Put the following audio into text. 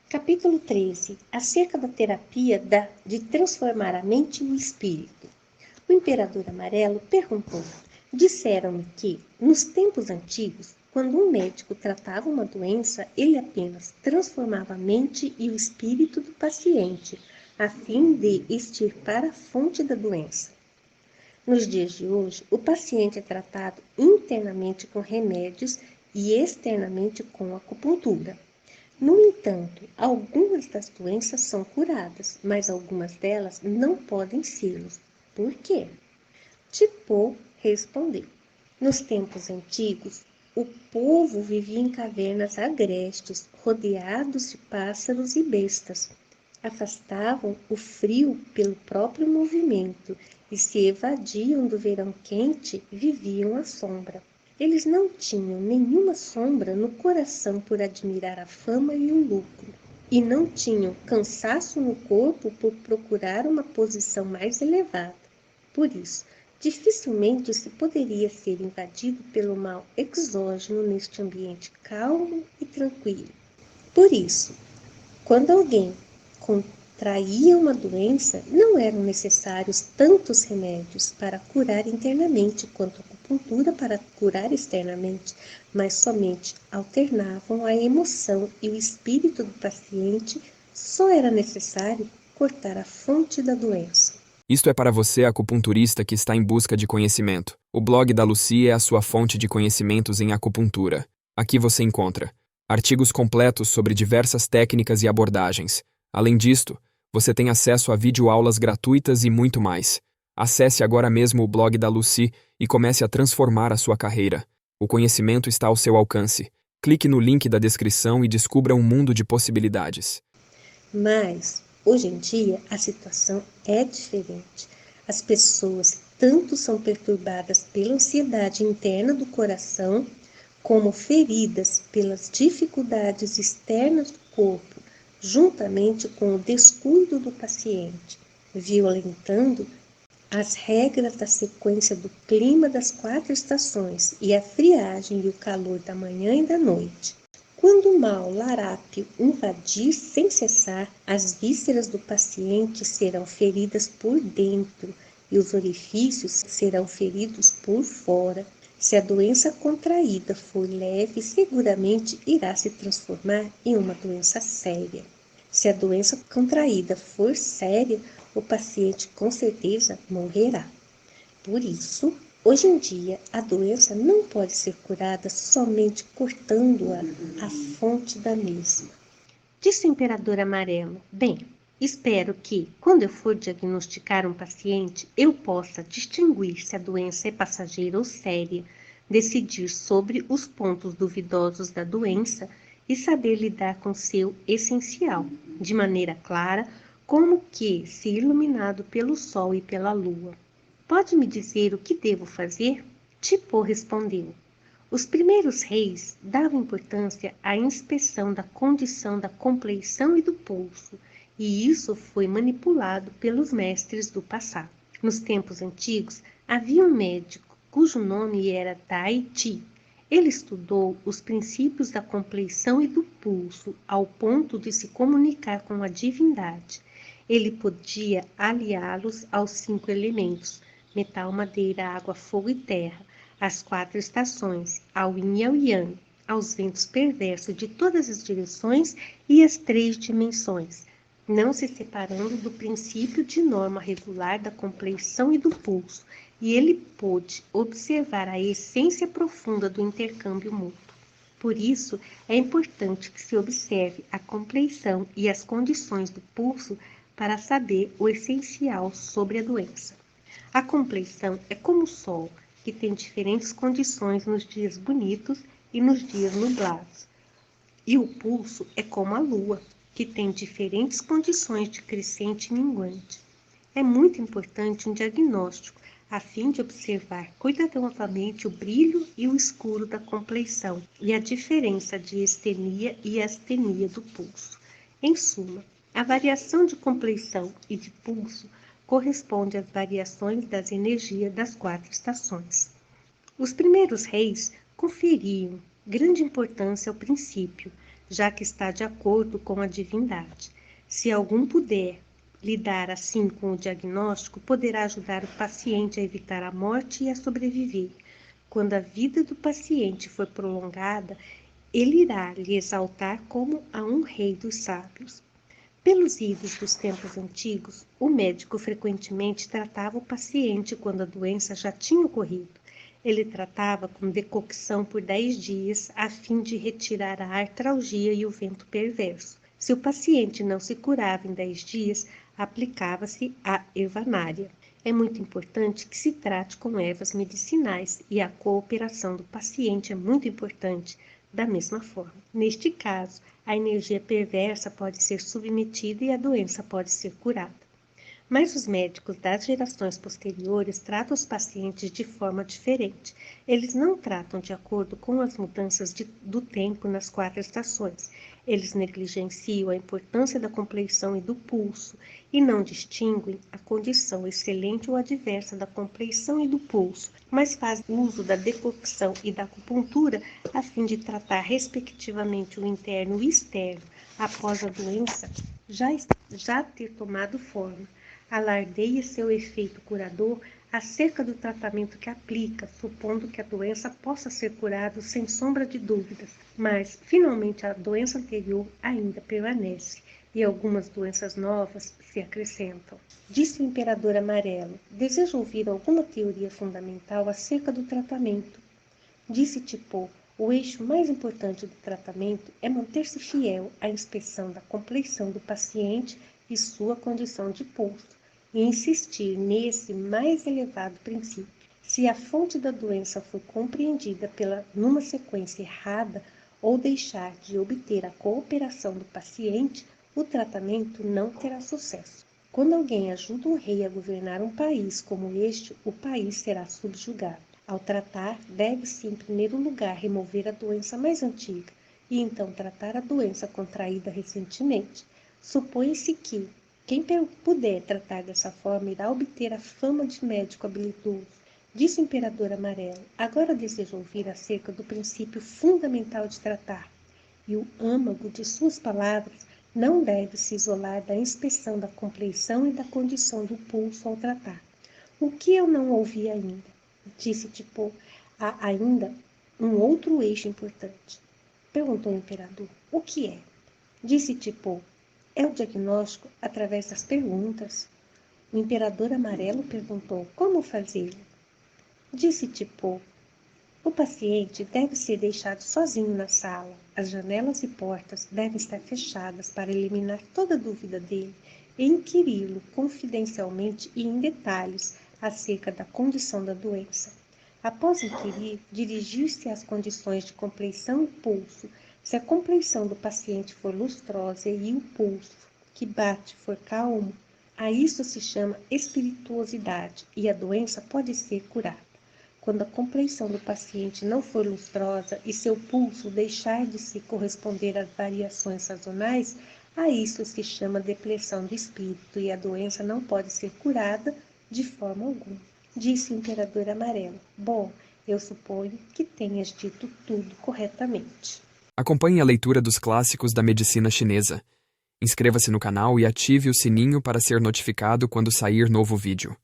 Capítulo 13. Acerca da terapia de transformar a mente e o espírito. O imperador amarelo perguntou: disseram-me que, nos tempos antigos, quando um médico tratava uma doença, ele apenas transformava a mente e o espírito do paciente, a fim de extirpar a fonte da doença. Nos dias de hoje, o paciente é tratado internamente com remédios e externamente com acupuntura. No entanto, algumas das doenças são curadas, mas algumas delas não podem ser. Por quê? Tipo respondeu: nos tempos antigos, o povo vivia em cavernas agrestes, rodeados de pássaros e bestas. Afastavam o frio pelo próprio movimento e se evadiam do verão quente, viviam à sombra. Eles não tinham nenhuma sombra no coração por admirar a fama e o lucro, e não tinham cansaço no corpo por procurar uma posição mais elevada. Por isso, dificilmente se poderia ser invadido pelo mal exógeno neste ambiente calmo e tranquilo. Por isso, quando alguém contraía uma doença, não eram necessários tantos remédios para curar internamente quanto a acupuntura para curar externamente, mas somente alternavam a emoção e o espírito do paciente, só era necessário cortar a fonte da doença. Isto é para você, acupunturista que está em busca de conhecimento. O blog da Lucy é a sua fonte de conhecimentos em acupuntura. Aqui você encontra artigos completos sobre diversas técnicas e abordagens. Além disto, você tem acesso a videoaulas gratuitas e muito mais. Acesse agora mesmo o blog da Lucy e comece a transformar a sua carreira. O conhecimento está ao seu alcance. Clique no link da descrição e descubra um mundo de possibilidades. Mas, hoje em dia, a situação é diferente. As pessoas tanto são perturbadas pela ansiedade interna do coração, como feridas pelas dificuldades externas do corpo, juntamente com o descuido do paciente, violentando as regras da sequência do clima das 4 estações e a friagem e o calor da manhã e da noite. Quando o mal larápio invadir sem cessar, as vísceras do paciente serão feridas por dentro e os orifícios serão feridos por fora. Se a doença contraída for leve, seguramente irá se transformar em uma doença séria. Se a doença contraída for séria, o paciente com certeza morrerá. Por isso, hoje em dia, a doença não pode ser curada somente cortando-a à fonte da mesma. Disse o imperador amarelo: bem, espero que, quando eu for diagnosticar um paciente, eu possa distinguir se a doença é passageira ou séria, decidir sobre os pontos duvidosos da doença e saber lidar com seu essencial, de maneira clara, como que se iluminado pelo sol e pela lua. Pode me dizer o que devo fazer? Tipo respondeu: os primeiros reis davam importância à inspeção da condição da compleição e do pulso, e isso foi manipulado pelos mestres do passado. Nos tempos antigos, havia um médico cujo nome era Tai Chi. Ele estudou os princípios da compleição e do pulso ao ponto de se comunicar com a divindade. Ele podia aliá-los aos 5 elementos: metal, madeira, água, fogo e terra, às 4 estações, ao yin e ao yang, aos ventos perversos de todas as direções e às 3 dimensões, não se separando do princípio de norma regular da compleição e do pulso, e ele pôde observar a essência profunda do intercâmbio mútuo. Por isso, é importante que se observe a compleição e as condições do pulso para saber o essencial sobre a doença. A compleição é como o sol, que tem diferentes condições nos dias bonitos e nos dias nublados. E o pulso é como a lua, que tem diferentes condições de crescente e minguante. É muito importante um diagnóstico, a fim de observar cuidadosamente o brilho e o escuro da compleição e a diferença de estenia e astenia do pulso. Em suma, a variação de compleição e de pulso corresponde às variações das energias das 4 estações. Os primeiros reis conferiam grande importância ao princípio, já que está de acordo com a divindade. Se algum puder lidar assim com o diagnóstico, poderá ajudar o paciente a evitar a morte e a sobreviver. Quando a vida do paciente for prolongada, ele irá lhe exaltar como a um rei dos sábios. Pelos idos dos tempos antigos, o médico frequentemente tratava o paciente quando a doença já tinha ocorrido. Ele tratava com decocção por 10 dias, a fim de retirar a artralgia e o vento perverso. Se o paciente não se curava em 10 dias, aplicava-se a ervanária. É muito importante que se trate com ervas medicinais e a cooperação do paciente é muito importante da mesma forma. Neste caso, a energia perversa pode ser submetida e a doença pode ser curada. Mas os médicos das gerações posteriores tratam os pacientes de forma diferente. Eles não tratam de acordo com as mudanças do tempo nas 4 estações. Eles negligenciam a importância da compleição e do pulso e não distinguem a condição excelente ou adversa da compleição e do pulso, mas fazem uso da decocção e da acupuntura a fim de tratar respectivamente o interno e o externo após a doença já ter tomado forma. Alardeia seu efeito curador acerca do tratamento que aplica, supondo que a doença possa ser curada sem sombra de dúvidas, mas, finalmente, a doença anterior ainda permanece e algumas doenças novas se acrescentam. Disse o Imperador Amarelo: deseja ouvir alguma teoria fundamental acerca do tratamento. Disse Tipo: o eixo mais importante do tratamento é manter-se fiel à inspeção da compleição do paciente e sua condição de pulso, e insistir nesse mais elevado princípio. Se a fonte da doença for compreendida numa sequência errada ou deixar de obter a cooperação do paciente, o tratamento não terá sucesso. Quando alguém ajuda um rei a governar um país como este, o país será subjugado. Ao tratar, deve-se, em primeiro lugar, remover a doença mais antiga e então tratar a doença contraída recentemente. Supõe-se que quem puder tratar dessa forma irá obter a fama de médico habilidoso. Disse o Imperador Amarelo: agora desejo ouvir acerca do princípio fundamental de tratar. E o âmago de suas palavras não deve se isolar da inspeção da compleição e da condição do pulso ao tratar. O que eu não ouvi ainda? Disse Tipo: há ainda um outro eixo importante. Perguntou o Imperador: o que é? Disse Tipo: é o diagnóstico através das perguntas. O Imperador Amarelo perguntou: como fazê-lo? Disse Tipo: o paciente deve ser deixado sozinho na sala. As janelas e portas devem estar fechadas para eliminar toda dúvida dele e inquiri-lo confidencialmente e em detalhes acerca da condição da doença. Após inquirir, dirigir-se às condições de compleição e pulso. Se a compleição do paciente for lustrosa e o pulso que bate for calmo, a isso se chama espirituosidade e a doença pode ser curada. Quando a compleição do paciente não for lustrosa e seu pulso deixar de se corresponder às variações sazonais, a isso se chama depressão do espírito e a doença não pode ser curada de forma alguma. Disse o Imperador Amarelo: bom, eu suponho que tenhas dito tudo corretamente. Acompanhe a leitura dos clássicos da medicina chinesa. Inscreva-se no canal e ative o sininho para ser notificado quando sair novo vídeo.